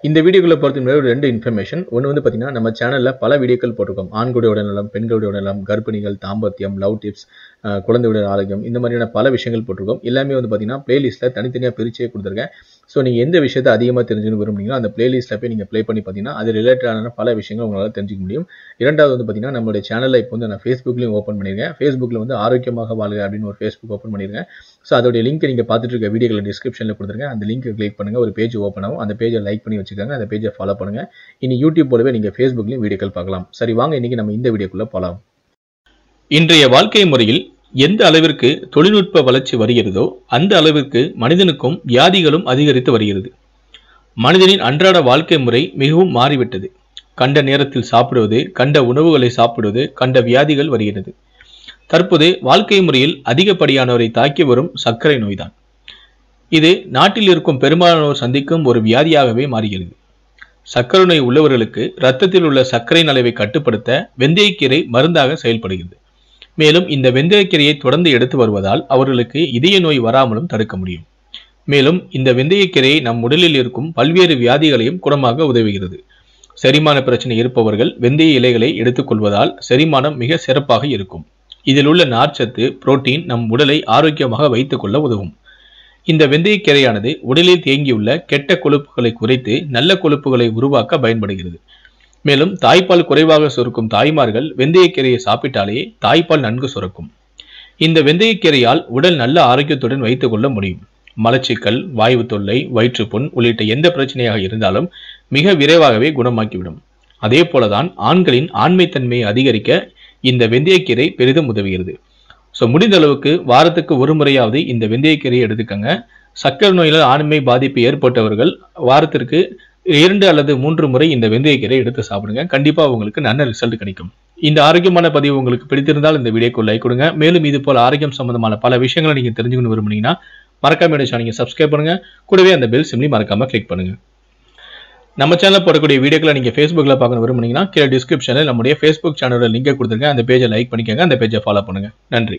இந்த வீடியோக்குள்ள பொறுத்த முன்னாடி ஒரு 2 இன்ஃபர்மேஷன். ஒன்று வந்து பார்த்தீங்கன்னா, நம்ம சேனலில் பல வீடியோக்கள் போட்டிருக்கோம். ஆண்களுடைய உடல்நலம், பெண்களுடைய உடல்நலம், கர்ப்பிணிகள், தாம்பத்தியம், லவ் டிப்ஸ், குழந்தையுடைய ஆரோக்கியம், இந்த மாதிரியான பல விஷயங்கள் போட்டிருக்கோம். எல்லாமே வந்து பார்த்தீங்கன்னா பிளேலிஸ்ட்டில் தனித்தனியாக பிரிச்சே கொடுத்துருக்கேன். ஸோ நீங்கள் எந்த விஷயத்தை அதிகமாக தெரிஞ்சுக்கணும் விரும்புனீங்களோ அந்த பிளேலிஸ்ட்டில் போய் நீங்கள் ப்ளே பண்ணி பார்த்தீங்கன்னா அது ரிலேட்டடான பல விஷயங்கள் உங்களால் தெரிஞ்சுக்க முடியும். இரண்டாவது வந்து பார்த்தீங்கன்னா, நம்மளுடைய சேனலில் இப்போ வந்து நான் ஃபேஸ்புக்லையும் ஓப்பன் பண்ணியிருக்கேன். ஃபேஸ்புக்கில் வந்து ஆரோக்கியமாக வாழ்க அப்படின்னு ஒரு ஃபேஸ்புக் ஓப்பன் பண்ணியிருக்கேன். ஸோ அதோடைய லிங்க் நீங்கள் பார்த்துட்டு இருக்க வீடியோக்களை டிஸ்கிரிப்ஷனில் கொடுத்துருக்கேன். அந்த லிங்க் கிளிக் பண்ணுங்கள், ஒரு பேஜ் ஓப்பன் ஆகும். அந்த பேஜை லைக் பண்ணி வச்சுக்கோங்க, அந்த பேஜை ஃபாலோ பண்ணுங்கள். இனி யூடியூப் போலவே நீங்கள் ஃபேஸ்புக்லையும் வீடியோக்கள் பார்க்கலாம். சரி, வாங்க இன்னைக்கு நம்ம இந்த வீடியோக்குள்ளே போகலாம். இன்றைய வாழ்க்கை முறையில் எந்த அளவிற்கு தொழில்நுட்ப வளர்ச்சி வருகிறதோ அந்த அளவிற்கு மனிதனுக்கும் வியாதிகளும் அதிகரித்து வருகிறது. மனிதனின் அன்றாட வாழ்க்கை முறை மிகவும் மாறிவிட்டது. கண்ட நேரத்தில் சாப்பிடுவது, கண்ட உணவுகளை சாப்பிடுவது, கண்ட வியாதிகள் வருகிறது. தற்போது வாழ்க்கை முறையில் அதிகப்படியானவரை தாக்கி வரும் சர்க்கரை நோய்தான். இது நாட்டில் இருக்கும் பெரும்பாலானோர் சந்திக்கும் ஒரு வியாதியாகவே மாறுகிறது. சர்க்கரை நோய் உள்ளவர்களுக்கு இரத்தத்தில் உள்ள சர்க்கரையின் அளவை கட்டுப்படுத்த வெந்தயக்கீரை மருந்தாக செயல்படுகிறது. மேலும் இந்த வெந்தயக்கீரையை தொடர்ந்து எடுத்து வருவதால் அவர்களுக்கு இதய நோய் வராமலும் தடுக்க முடியும். மேலும் இந்த வெந்தயக்கீரையை நம் உடலில் இருக்கும் பல்வேறு வியாதிகளையும் குணமாக உதவுகிறது. செரிமான பிரச்சனை இருப்பவர்கள் வெந்தய இலைகளை எடுத்துக்கொள்வதால் செரிமானம் மிக சிறப்பாக இருக்கும். இதில் உள்ள நார்ச்சத்து, புரோட்டீன் நம் உடலை ஆரோக்கியமாக வைத்துக் கொள்ள உதவும். இந்த வெந்தயக்கீரையானது உடலில் தேங்கியுள்ள கெட்ட கொழுப்புகளை குறைத்து நல்ல கொழுப்புகளை உருவாக்க பயன்படுகிறது. மேலும் தாய்ப்பால் குறைவாக சுரக்கும் தாய்மார்கள் வெந்தயக்கீரையை சாப்பிட்டாலே தாய்ப்பால் நன்கு சுரக்கும். இந்த வெந்தயக்கீரையால் உடல் நல்ல ஆரோக்கியத்துடன் வைத்துக் கொள்ள முடியும். மலச்சிக்கல், வாய்வு தொல்லை, வயிற்றுப்புண் உள்ளிட்ட எந்த பிரச்சனையாக இருந்தாலும் மிக விரைவாகவே குணமாக்கிவிடும். அதே போலதான் ஆண்களின் ஆண்மைத்தன்மையை அதிகரிக்க இந்த வெந்தயக்கீரை பெரிதும் உதவுகிறது. ஸோ முடிந்த அளவுக்கு வாரத்துக்கு ஒரு முறையாவது இந்த வெந்தயக்கீரையை எடுத்துக்கங்க. சர்க்கரை நோயினால் ஆண்மை பாதிப்பு ஏற்பட்டவர்கள் வாரத்திற்கு 2 அல்லது 3 முறை இந்த வெந்தயக்கீரை எடுத்து சாப்பிடுங்க. கண்டிப்பா உங்களுக்கு நல்ல ரிசல்ட் கிடைக்கும். இந்த ஆரோக்கியமான பதிவு உங்களுக்கு பிடித்திருந்தால் இந்த வீடியோக்கு லைக் கொடுங்க. மேலும் இது போல ஆரோக்கியம் சம்பந்தமான பல விஷயங்களை நீங்க தெரிஞ்சுக்கணும் விரும்புனீங்கன்னா மறக்காம என்னோட சேனலை சப்ஸ்கிரைப் பண்ணுங்க. கூடவே அந்த பெல் சிம்லி மறக்காம கிளிக் பண்ணுங்க. நம்ம சேனல்ல போடக்கூடிய வீடியோக்களை நீங்க ஃபேஸ்புக்ல பார்க்க விரும்புனீங்கன்னா கீழே டிஸ்கிரிப்ஷனில் நம்முடைய ஃபேஸ்புக் சேனலோட லிங்கை கொடுத்துருங்க. அந்த பேஜை லைக் பண்ணிக்கோங்க, அந்த பேஜை ஃபாலோ பண்ணுங்க. நன்றி.